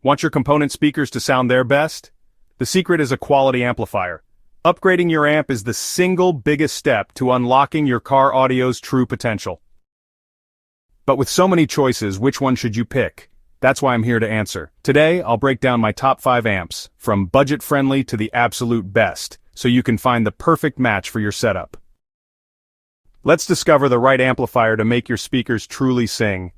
Want your component speakers to sound their best? The secret is a quality amplifier. Upgrading your amp is the single biggest step to unlocking your car audio's true potential. But with so many choices, which one should you pick? That's why I'm here to answer. Today, I'll break down my top 5 amps, from budget-friendly to the absolute best, so you can find the perfect match for your setup. Let's discover the right amplifier to make your speakers truly sing.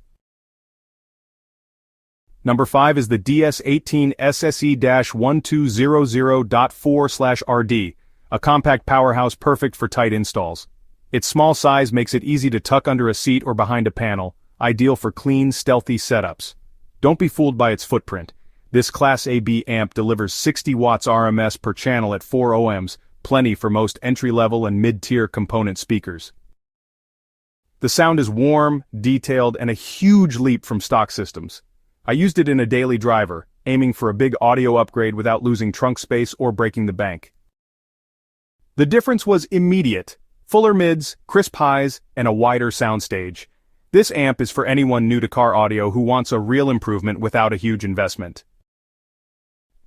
Number 5 is the DS18 SSE-1200-4/RD, a compact powerhouse perfect for tight installs. Its small size makes it easy to tuck under a seat or behind a panel, ideal for clean, stealthy setups. Don't be fooled by its footprint. This Class AB amp delivers 60 watts RMS per channel at 4 ohms, plenty for most entry-level and mid-tier component speakers. The sound is warm, detailed, and a huge leap from stock systems. I used it in a daily driver, aiming for a big audio upgrade without losing trunk space or breaking the bank. The difference was immediate: fuller mids, crisp highs, and a wider soundstage. This amp is for anyone new to car audio who wants a real improvement without a huge investment.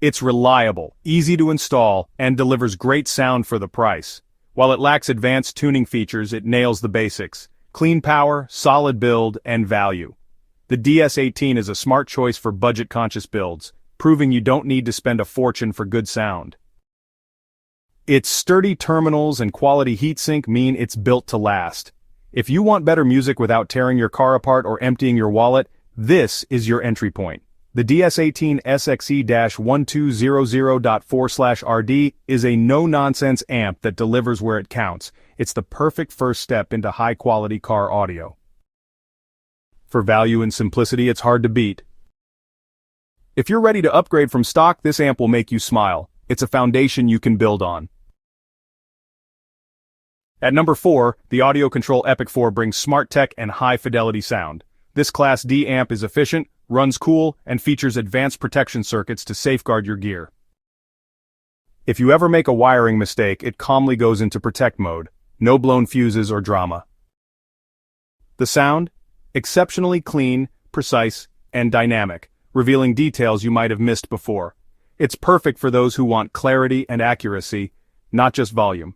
It's reliable, easy to install, and delivers great sound for the price. While it lacks advanced tuning features, it nails the basics: clean power, solid build, and value. The DS18 is a smart choice for budget-conscious builds, proving you don't need to spend a fortune for good sound. Its sturdy terminals and quality heatsink mean it's built to last. If you want better music without tearing your car apart or emptying your wallet, this is your entry point. The DS18 SXE-1200-4/RD is a no-nonsense amp that delivers where it counts. It's the perfect first step into high-quality car audio. For value and simplicity, it's hard to beat. If you're ready to upgrade from stock, this amp will make you smile. It's a foundation you can build on. At number 4, the AudioControl EPICFOUR brings smart tech and high-fidelity sound. This Class D amp is efficient, runs cool, and features advanced protection circuits to safeguard your gear. If you ever make a wiring mistake, it calmly goes into protect mode. No blown fuses or drama. The sound? Exceptionally clean, precise, and dynamic, revealing details you might have missed before. It's perfect for those who want clarity and accuracy, not just volume.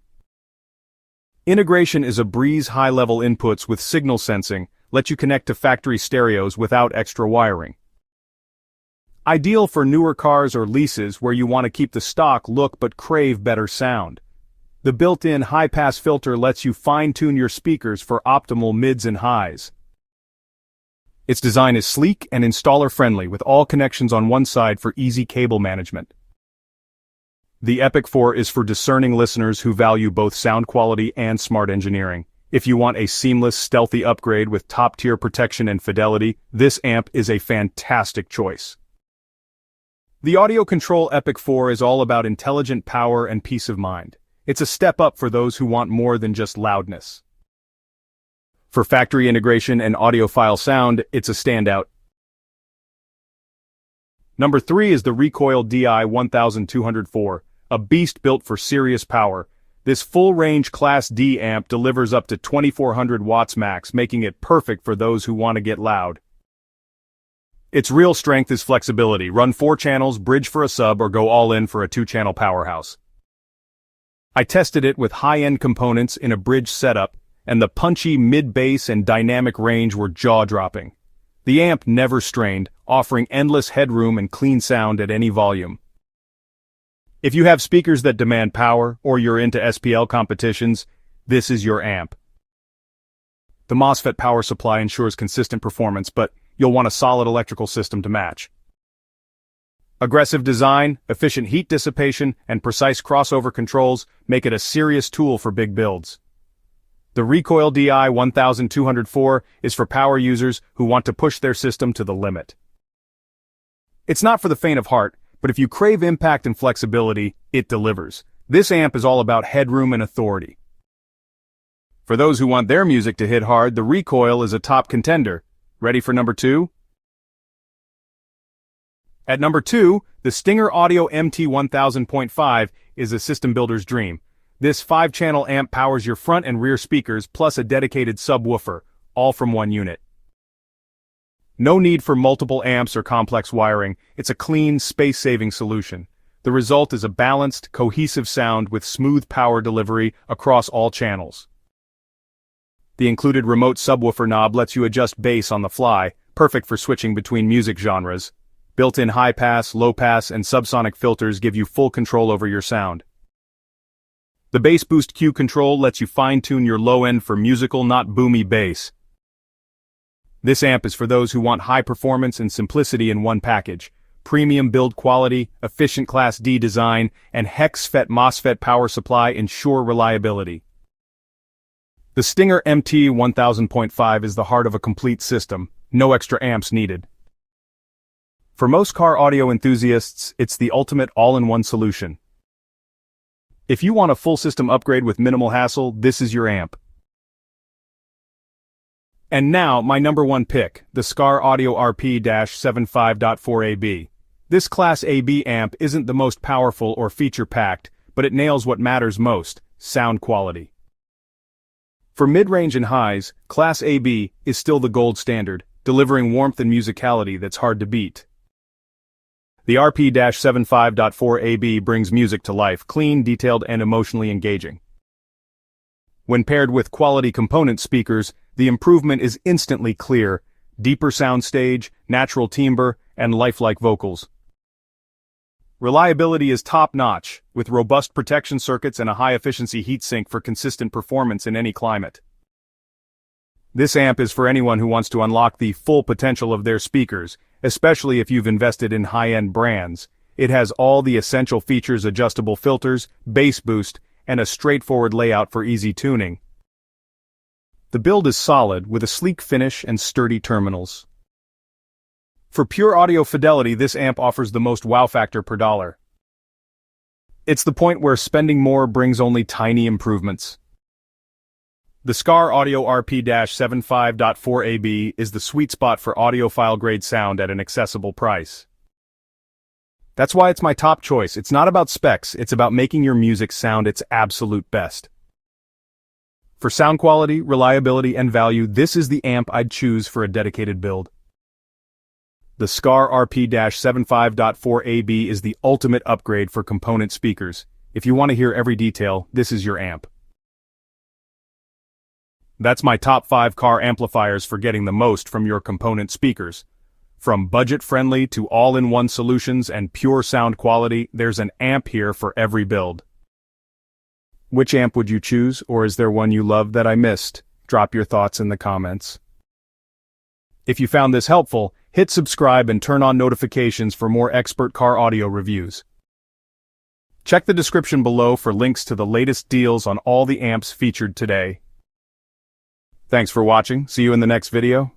Integration is a breeze. High-level inputs with signal sensing let you connect to factory stereos without extra wiring. Ideal for newer cars or leases where you want to keep the stock look but crave better sound. The built-in high-pass filter lets you fine-tune your speakers for optimal mids and highs. Its design is sleek and installer-friendly, with all connections on one side for easy cable management. The EPICFOUR is for discerning listeners who value both sound quality and smart engineering. If you want a seamless, stealthy upgrade with top-tier protection and fidelity, this amp is a fantastic choice. The AudioControl EPICFOUR is all about intelligent power and peace of mind. It's a step up for those who want more than just loudness. For factory integration and audiophile sound, it's a standout. Number 3 is the Recoil DI1200-4, a beast built for serious power. This full-range Class D amp delivers up to 2400 watts max, making it perfect for those who want to get loud. Its real strength is flexibility. Run 4 channels, bridge for a sub, or go all in for a 2-channel powerhouse. I tested it with high-end components in a bridge setup, and the punchy mid-bass and dynamic range were jaw-dropping. The amp never strained, offering endless headroom and clean sound at any volume. If you have speakers that demand power, or you're into SPL competitions, this is your amp. The MOSFET power supply ensures consistent performance, but you'll want a solid electrical system to match. Aggressive design, efficient heat dissipation, and precise crossover controls make it a serious tool for big builds. The Recoil DI1200-4 is for power users who want to push their system to the limit. It's not for the faint of heart, but if you crave impact and flexibility, it delivers. This amp is all about headroom and authority. For those who want their music to hit hard, the Recoil is a top contender. Ready for number 2? At number 2, the Stinger Audio MT1000.5 is a system builder's dream. This 5-channel amp powers your front and rear speakers plus a dedicated subwoofer, all from one unit. No need for multiple amps or complex wiring, it's a clean, space-saving solution. The result is a balanced, cohesive sound with smooth power delivery across all channels. The included remote subwoofer knob lets you adjust bass on the fly, perfect for switching between music genres. Built-in high-pass, low-pass, and subsonic filters give you full control over your sound. The bass boost Q control lets you fine-tune your low end for musical, not boomy bass. This amp is for those who want high performance and simplicity in one package. Premium build quality, efficient Class D design, and hex-FET MOSFET power supply ensure reliability. The Stinger MT1000.5 is the heart of a complete system, no extra amps needed. For most car audio enthusiasts, it's the ultimate all-in-one solution. If you want a full system upgrade with minimal hassle, this is your amp. And now, my number one pick, the Skar Audio RP-75.4AB. This Class AB amp isn't the most powerful or feature-packed, but it nails what matters most, sound quality. For mid-range and highs, Class AB is still the gold standard, delivering warmth and musicality that's hard to beat. The RP-75.4AB brings music to life, clean, detailed, and emotionally engaging. When paired with quality component speakers, the improvement is instantly clear, deeper soundstage, natural timbre, and lifelike vocals. Reliability is top-notch, with robust protection circuits and a high-efficiency heatsink for consistent performance in any climate. This amp is for anyone who wants to unlock the full potential of their speakers, especially if you've invested in high-end brands. It has all the essential features: adjustable filters, bass boost, and a straightforward layout for easy tuning. The build is solid, with a sleek finish and sturdy terminals. For pure audio fidelity, this amp offers the most wow factor per dollar. It's the point where spending more brings only tiny improvements. The Skar Audio RP-75.4AB is the sweet spot for audiophile-grade sound at an accessible price. That's why it's my top choice. It's not about specs, it's about making your music sound its absolute best. For sound quality, reliability, and value, this is the amp I'd choose for a dedicated build. The Skar RP-75.4AB is the ultimate upgrade for component speakers. If you want to hear every detail, this is your amp. That's my top 5 car amplifiers for getting the most from your component speakers. From budget-friendly to all-in-one solutions and pure sound quality, there's an amp here for every build. Which amp would you choose, or is there one you love that I missed? Drop your thoughts in the comments. If you found this helpful, hit subscribe and turn on notifications for more expert car audio reviews. Check the description below for links to the latest deals on all the amps featured today. Thanks for watching. See you in the next video.